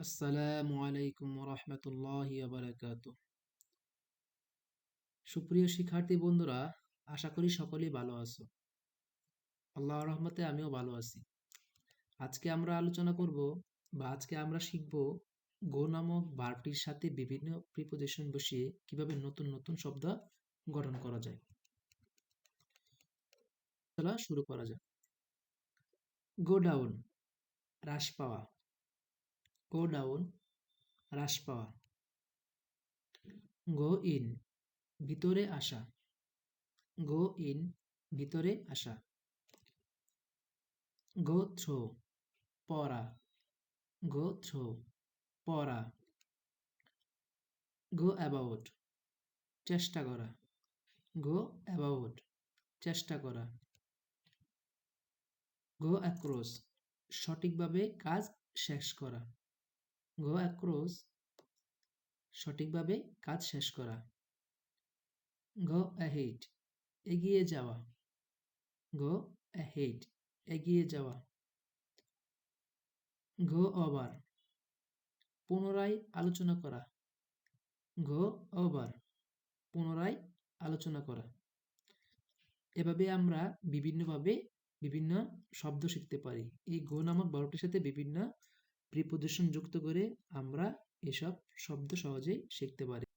আসসালামু আলাইকুম রহমতুল্লাহি বারাকাতু। সুপ্রিয় শিক্ষার্থী বন্ধুরা, আশা করি সকলেই ভালো আছো। আল্লাহর রহমতে আমিও ভালো আছি। আজকে আমরা আলোচনা করব আজকে আমরা শিখব গো নামক ভার্বটির সাথে বিভিন্ন প্রিপোজিশন বসিয়ে কিভাবে নতুন নতুন শব্দ গঠন করা যায়। চলো শুরু করা যাক। গো ডাউন, হ্রাস পাওয়া। গো ডাউন, হ্রাস পাওয়া। গো ইন, ভিতরে আসা। গো ইন, ভিতরে আসা। গো থ্রো, পড়া। গো থ্রো, পড়া। গো অ্যাবাউট, চেষ্টা করা। গো অ্যাবাউট, চেষ্টা করা। গো অ্যাক্রস, সঠিকভাবে কাজ শেষ করা। গো অ্যাক্রস, সঠিকভাবে কাজ শেষ করা। গো অ্যাহেড, এগিয়ে যাওয়া। গো অ্যাহেড, এগিয়ে যাওয়া। গো ওভার, পুনরায় আলোচনা করা। গো ওভার, পুনরায় আলোচনা করা। এভাবে আমরা বিভিন্নভাবে বিভিন্ন শব্দ শিখতে পারি। এই গো নামক ভার্বটির সাথে বিভিন্ন প্রিপোজিশন যুক্ত করে আমরা এসব শব্দ সহজেই শিখতে পারি।